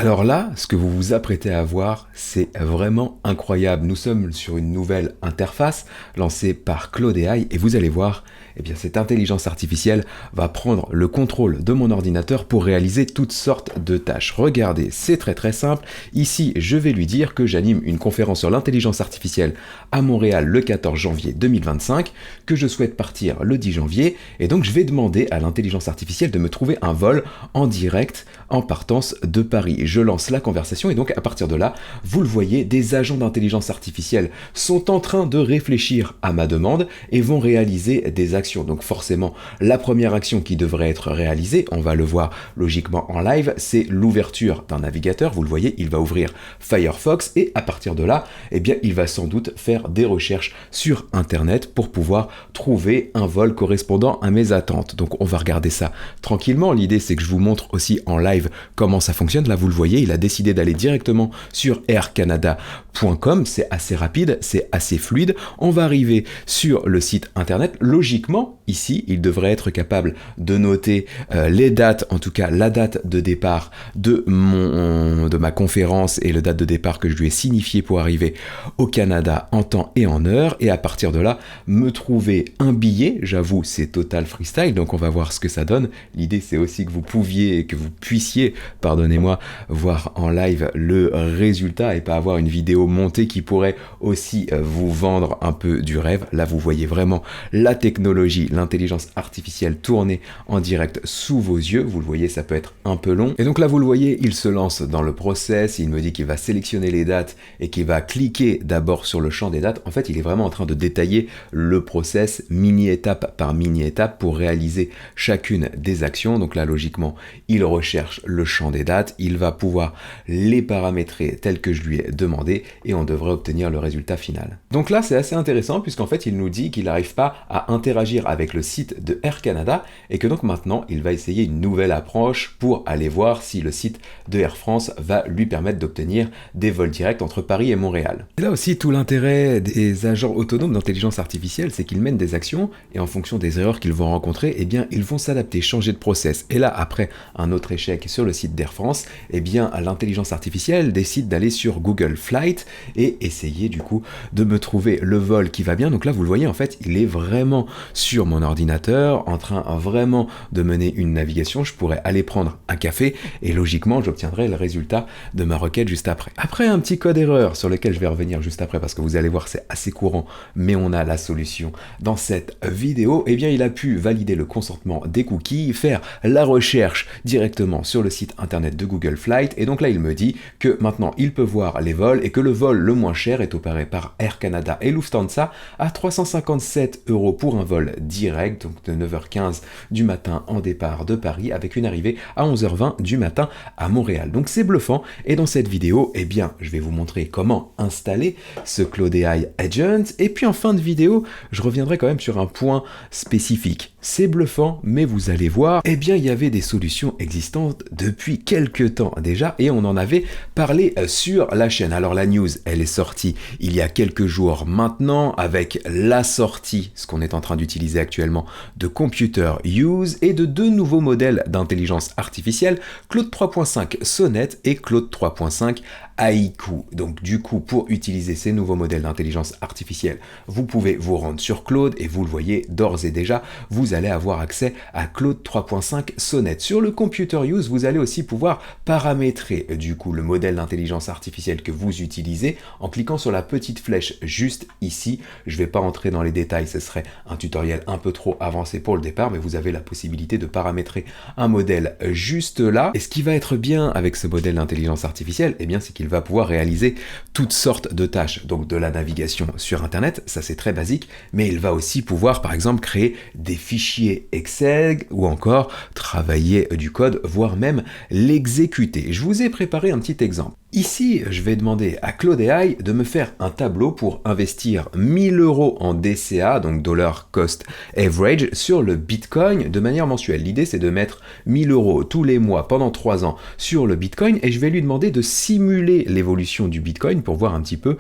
Alors là, ce que vous vous apprêtez à voir, c'est vraiment incroyable. Nous sommes sur une nouvelle interface lancée par Claude AI et vous allez voir, eh bien, cette intelligence artificielle va prendre le contrôle de mon ordinateur pour réaliser toutes sortes de tâches. Regardez, c'est très très simple. Ici, je vais lui dire que j'anime une conférence sur l'intelligence artificielle à Montréal le 14 janvier 2025, que je souhaite partir le 10 janvier et donc je vais demander à l'intelligence artificielle de me trouver un vol en direct en partance de Paris. Je lance la conversation et donc à partir de là, vous le voyez, des agents d'intelligence artificielle sont en train de réfléchir à ma demande et vont réaliser des actions. Donc forcément, la première action qui devrait être réalisée, on va le voir logiquement en live, c'est l'ouverture d'un navigateur. Vous le voyez, il va ouvrir Firefox et à partir de là, eh bien, il va sans doute faire des recherches sur Internet pour pouvoir trouver un vol correspondant à mes attentes. Donc on va regarder ça tranquillement. L'idée, c'est que je vous montre aussi en live comment ça fonctionne. Là, vous le voyez, il a décidé d'aller directement sur aircanada.com. C'est assez rapide, c'est assez fluide. On va arriver sur le site internet. Logiquement, ici, il devrait être capable de noter les dates, en tout cas la date de départ de ma conférence et la date de départ que je lui ai signifié pour arriver au Canada en temps et en heure. Et à partir de là, me trouver un billet. J'avoue, c'est total freestyle, donc on va voir ce que ça donne. L'idée, c'est aussi que vous puissiez, pardonnez-moi, voir en live le résultat et pas avoir une vidéo montée qui pourrait aussi vous vendre un peu du rêve. Là, vous voyez vraiment la technologie, l'intelligence artificielle tournée en direct sous vos yeux. Vous le voyez, ça peut être un peu long. Et donc là, vous le voyez, il se lance dans le process. Il me dit qu'il va sélectionner les dates et qu'il va cliquer d'abord sur le champ des dates. En fait, il est vraiment en train de détailler le process mini-étape par mini-étape pour réaliser chacune des actions. Donc là, logiquement, il recherche le champ des dates. Il va pouvoir les paramétrer tel que je lui ai demandé et on devrait obtenir le résultat final. Donc là, c'est assez intéressant puisqu'en fait, il nous dit qu'il n'arrive pas à interagir avec le site de Air Canada et que donc maintenant, il va essayer une nouvelle approche pour aller voir si le site de Air France va lui permettre d'obtenir des vols directs entre Paris et Montréal. Et là aussi, tout l'intérêt des agents autonomes d'intelligence artificielle, c'est qu'ils mènent des actions et en fonction des erreurs qu'ils vont rencontrer, eh bien, ils vont s'adapter, changer de process. Et là, après un autre échec sur le site d'Air France, eh bien, l'intelligence artificielle décide d'aller sur Google Flight et essayer du coup de me trouver le vol qui va bien. Donc là, vous le voyez, en fait, il est vraiment sur mon ordinateur, en train vraiment de mener une navigation. Je pourrais aller prendre un café et logiquement, j'obtiendrai le résultat de ma requête juste après. Après, un petit code erreur sur lequel je vais revenir juste après parce que vous allez voir, c'est assez courant, mais on a la solution dans cette vidéo. Eh bien, il a pu valider le consentement des cookies, faire la recherche directement sur le site internet de Google Flight et donc là, il me dit que maintenant, il peut voir les vols et que le vol le moins cher est opéré par Air Canada et Lufthansa à 357 € pour un vol direct, donc de 9h15 du matin en départ de Paris avec une arrivée à 11h20 du matin à Montréal. Donc c'est bluffant et dans cette vidéo, eh bien, je vais vous montrer comment installer ce Claude AI Agent et puis en fin de vidéo, je reviendrai quand même sur un point spécifique. C'est bluffant, mais vous allez voir, eh bien, il y avait des solutions existantes depuis quelques temps déjà et on en avait parlé sur la chaîne. Alors la news, elle est sortie il y a quelques jours maintenant avec la sortie, ce qu'on est en train d'utiliser actuellement, de Computer Use et de deux nouveaux modèles d'intelligence artificielle, Claude 3.5 Sonnet et Claude 3.5 Haiku. Donc du coup, pour utiliser ces nouveaux modèles d'intelligence artificielle, vous pouvez vous rendre sur Claude et vous le voyez d'ores et déjà, vous allez avoir accès à Claude 3.5 Sonnet. Sur le Computer Use, vous allez aussi pouvoir paramétrer du coup le modèle d'intelligence artificielle que vous utilisez en cliquant sur la petite flèche juste ici. Je ne vais pas entrer dans les détails, ce serait un tutoriel un peu trop avancé pour le départ, mais vous avez la possibilité de paramétrer un modèle juste là. Et ce qui va être bien avec ce modèle d'intelligence artificielle, eh bien, c'est qu'il va pouvoir réaliser toutes sortes de tâches, donc de la navigation sur Internet, ça c'est très basique, mais il va aussi pouvoir par exemple créer des fichiers Excel ou encore travailler du code, voire même l'exécuter. Je vous ai préparé un petit exemple. Ici, je vais demander à Claude AI de me faire un tableau pour investir 1000 euros en DCA, donc Dollar Cost Average, sur le Bitcoin de manière mensuelle. L'idée, c'est de mettre 1000 euros tous les mois pendant 3 ans sur le Bitcoin et je vais lui demander de simuler l'évolution du Bitcoin pour voir un petit peu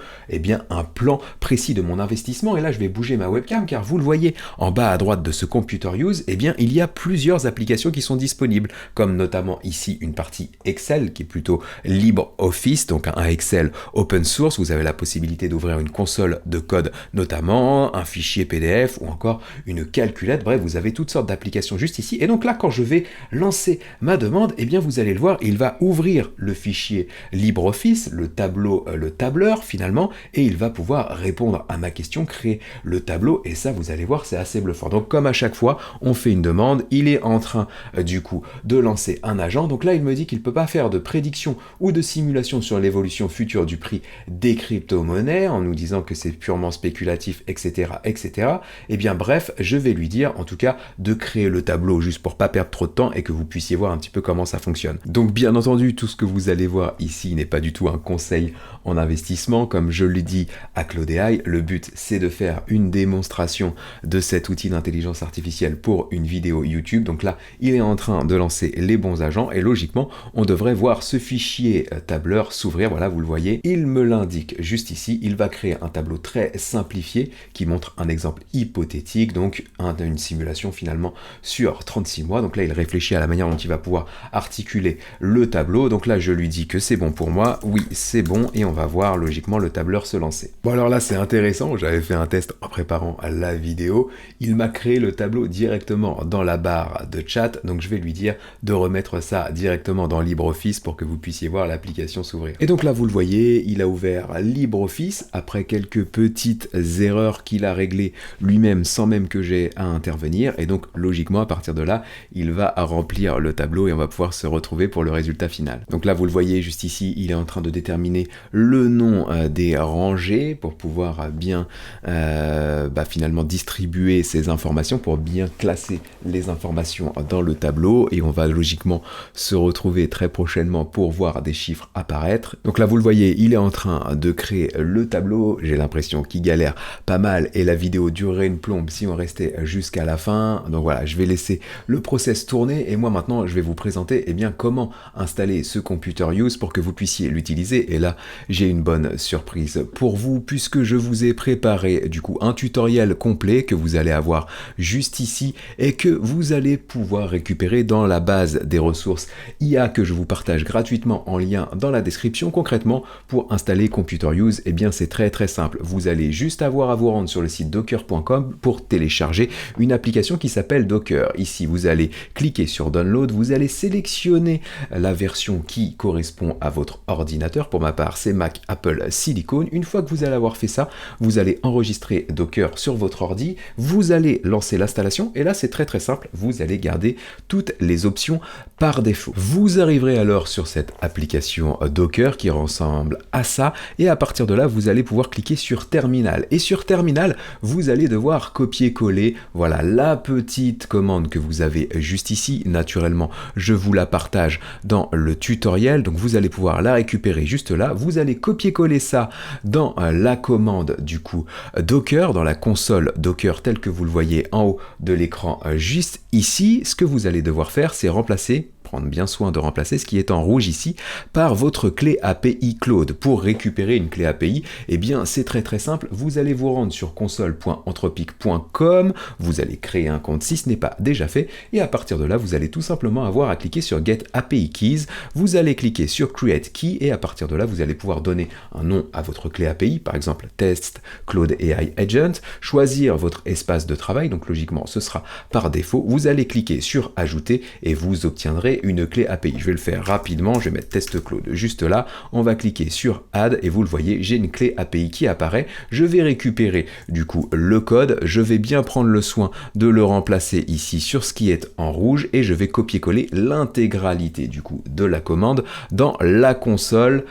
un plan précis de mon investissement. Et là, je vais bouger ma webcam car vous le voyez en bas à droite de ce Computer Use, il y a plusieurs applications qui sont disponibles, comme notamment ici une partie Excel qui est plutôt LibreOffice, donc un Excel open source. Vous avez la possibilité d'ouvrir une console de code notamment, un fichier PDF ou encore une calculette. Bref, vous avez toutes sortes d'applications juste ici. Et donc là, quand je vais lancer ma demande, vous allez le voir, il va ouvrir le fichier LibreOffice, le tableau, le tableur finalement, et il va pouvoir répondre à ma question, créer le tableau. Et ça, vous allez voir, c'est assez bluffant. Donc comme à chaque fois, on fait une demande, il est en train du coup de lancer un agent. Donc là, il me dit qu'il ne peut pas faire de prédiction ou de simulation sur l'évolution future du prix des crypto-monnaies en nous disant que c'est purement spéculatif, etc., etc. Bref, je vais lui dire en tout cas de créer le tableau juste pour pas perdre trop de temps et que vous puissiez voir un petit peu comment ça fonctionne. Donc bien entendu, tout ce que vous allez voir ici n'est pas du tout un conseil en investissement. Comme je l'ai dit à Claude AI, le but c'est de faire une démonstration de cet outil d'intelligence artificielle pour une vidéo YouTube. Donc là, il est en train de lancer les bons agents et logiquement, on devrait voir ce fichier tableur s'ouvrir. Voilà, vous le voyez, il me l'indique juste ici. Il va créer un tableau très simplifié qui montre un exemple hypothétique, donc une simulation finalement sur 36 mois. Donc là, il réfléchit à la manière dont il va pouvoir articuler le tableau. Donc là, je lui dis que c'est bon pour moi. Oui, c'est bon et on va voir logiquement le tableur se lancer. Bon, alors là, c'est intéressant. J'avais fait un test en préparant la vidéo. Il m'a créé le tableau directement dans la barre de chat. Donc je vais lui dire de remettre ça directement dans LibreOffice pour que vous puissiez voir l'application s'ouvrir. Et donc là, vous le voyez, il a ouvert LibreOffice après quelques petites erreurs qu'il a réglées lui-même sans même que j'ai à intervenir. Et donc, logiquement, à partir de là, il va remplir le tableau et on va pouvoir se retrouver pour le résultat final. Donc là, vous le voyez juste ici, il est en train de déterminer le nom des rangées pour pouvoir bien finalement distribuer ces informations, pour bien classer les informations dans le tableau. Et on va logiquement se retrouver très prochainement pour voir des chiffres apparaître. Donc là, vous le voyez, il est en train de créer le tableau. J'ai l'impression qu'il galère pas mal et la vidéo durerait une plombe si on restait jusqu'à la fin. Donc voilà, je vais laisser le process tourner et moi maintenant, je vais vous présenter comment installer ce Computer Use pour que vous puissiez l'utiliser. Et là, j'ai une bonne surprise pour vous puisque je vous ai préparé du coup un tutoriel complet que vous allez avoir juste ici et que vous allez pouvoir récupérer dans la base des ressources IA que je vous partage gratuitement en lien dans la description. Concrètement, pour installer Computer Use, c'est très simple. Vous allez juste avoir à vous rendre sur le site docker.com pour télécharger une application qui s'appelle Docker. Ici, vous allez cliquer sur Download, vous allez sélectionner la version qui correspond à votre ordinateur. Pour ma part, c'est Mac Apple Silicon. Une fois que vous allez avoir fait ça, vous allez enregistrer Docker sur votre ordi, vous allez lancer l'installation et là, c'est très simple. Vous allez garder toutes les options par défaut. Vous arriverez alors sur cette application Docker qui ressemble à ça et à partir de là, vous allez pouvoir cliquer sur Terminal. Et sur Terminal, vous allez devoir copier-coller, voilà, la petite commande que vous avez juste ici. Naturellement, je vous la partage dans le tutoriel, donc vous allez pouvoir la récupérer juste là. Vous allez copier-coller ça dans la commande du coup Docker, dans la console Docker telle que vous le voyez en haut de l'écran juste ici. Ce que vous allez devoir faire, c'est prendre bien soin de remplacer ce qui est en rouge ici par votre clé API Claude. Pour récupérer une clé API, c'est très simple. Vous allez vous rendre sur console.anthropic.com, vous allez créer un compte si ce n'est pas déjà fait et à partir de là, vous allez tout simplement avoir à cliquer sur Get API Keys. Vous allez cliquer sur Create Key et à partir de là, vous allez pouvoir donner un nom à votre clé API, par exemple Test Claude AI Agent, choisir votre espace de travail, donc logiquement ce sera par défaut. Vous allez cliquer sur Ajouter et vous obtiendrez une clé API. Je vais le faire rapidement, je vais mettre Test Claude juste là, on va cliquer sur Add et vous le voyez, j'ai une clé API qui apparaît. Je vais récupérer du coup le code, je vais bien prendre le soin de le remplacer ici sur ce qui est en rouge et je vais copier-coller l'intégralité du coup de la commande dans la console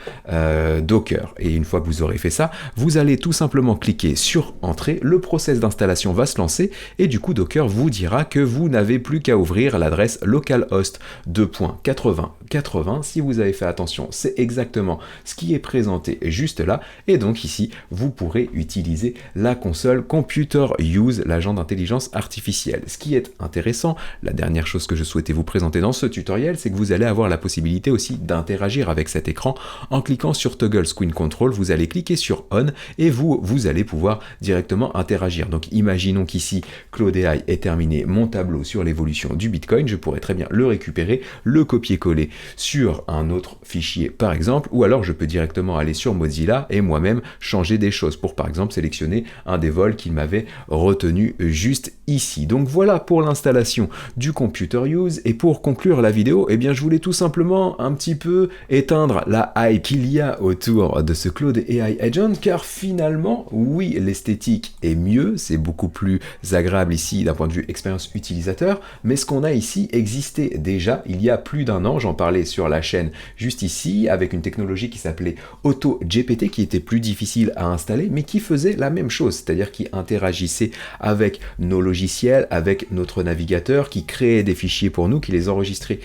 Docker. Et une fois que vous aurez fait ça, vous allez tout simplement cliquer sur Entrée, le process d'installation va se lancer et du coup Docker vous dira que vous n'avez plus qu'à ouvrir l'adresse localhost de 2.80.80. Si vous avez fait attention, c'est exactement ce qui est présenté juste là. Et donc ici, vous pourrez utiliser la console Computer Use, l'agent d'intelligence artificielle. Ce qui est intéressant, la dernière chose que je souhaitais vous présenter dans ce tutoriel, c'est que vous allez avoir la possibilité aussi d'interagir avec cet écran en cliquant sur Toggle Screen Control. Vous allez cliquer sur On et vous allez pouvoir directement interagir. Donc imaginons qu'ici Claude AI ait terminé mon tableau sur l'évolution du Bitcoin, je pourrais très bien le récupérer, le copier-coller sur un autre fichier par exemple, ou alors je peux directement aller sur Mozilla et moi-même changer des choses pour par exemple sélectionner un des vols qu'il m'avait retenu juste ici. Donc voilà pour l'installation du Computer Use, et pour conclure la vidéo, eh bien je voulais tout simplement un petit peu éteindre la hype qu'il y a autour de ce Claude AI Agent, car finalement, oui, l'esthétique est mieux, c'est beaucoup plus agréable ici d'un point de vue expérience utilisateur, mais ce qu'on a ici existait déjà il y a plus d'un an. J'en parlais sur la chaîne juste ici avec une technologie qui s'appelait AutoGPT, qui était plus difficile à installer mais qui faisait la même chose, c'est-à-dire qui interagissait avec nos logiciels, avec notre navigateur, qui créait des fichiers pour nous, qui les enregistrait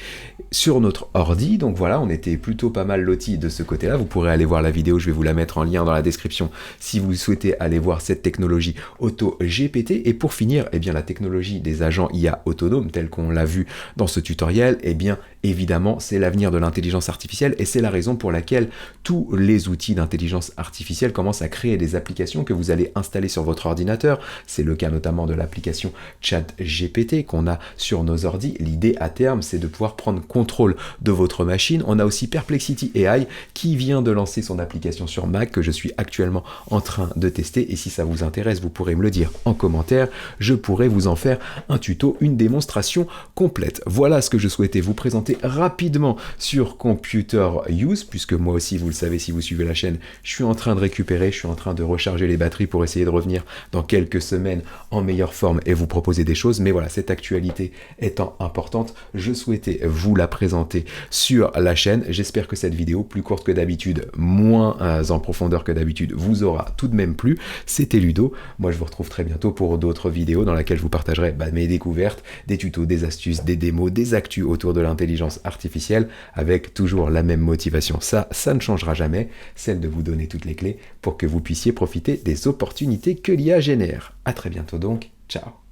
sur notre ordi. Donc voilà, on était plutôt pas mal lotis de ce côté-là. Vous pourrez aller voir la vidéo, je vais vous la mettre en lien dans la description si vous souhaitez aller voir cette technologie AutoGPT. Et pour finir, eh bien la technologie des agents IA autonomes telle qu'on l'a vu dans ce tutoriel, eh bien évidemment c'est l'avenir de l'intelligence artificielle, et c'est la raison pour laquelle tous les outils d'intelligence artificielle commencent à créer des applications que vous allez installer sur votre ordinateur. C'est le cas notamment de l'application ChatGPT qu'on a sur nos ordis. L'idée à terme, c'est de pouvoir prendre contrôle de votre machine. On a aussi Perplexity AI qui vient de lancer son application sur Mac que je suis actuellement en train de tester, et si ça vous intéresse, vous pourrez me le dire en commentaire. Je pourrais vous en faire un tuto, une démonstration complète. Voilà ce que je souhaitais vous présenter rapidement sur Computer Use, puisque moi aussi, vous le savez si vous suivez la chaîne, je suis en train de récupérer, je suis en train de recharger les batteries pour essayer de revenir dans quelques semaines en meilleure forme et vous proposer des choses. Mais voilà, cette actualité étant importante, je souhaitais vous la présenter sur la chaîne. J'espère que cette vidéo, plus courte que d'habitude, moins en profondeur que d'habitude, vous aura tout de même plu. C'était Ludo. Moi, je vous retrouve très bientôt pour d'autres vidéos dans lesquelles je vous partagerai mes découvertes, des tutos, des astuces, des démos, des actus autour de l'intelligence artificielle, avec toujours la même motivation. Ça ne changera jamais, celle de vous donner toutes les clés pour que vous puissiez profiter des opportunités que l'IA génère. À très bientôt donc, ciao.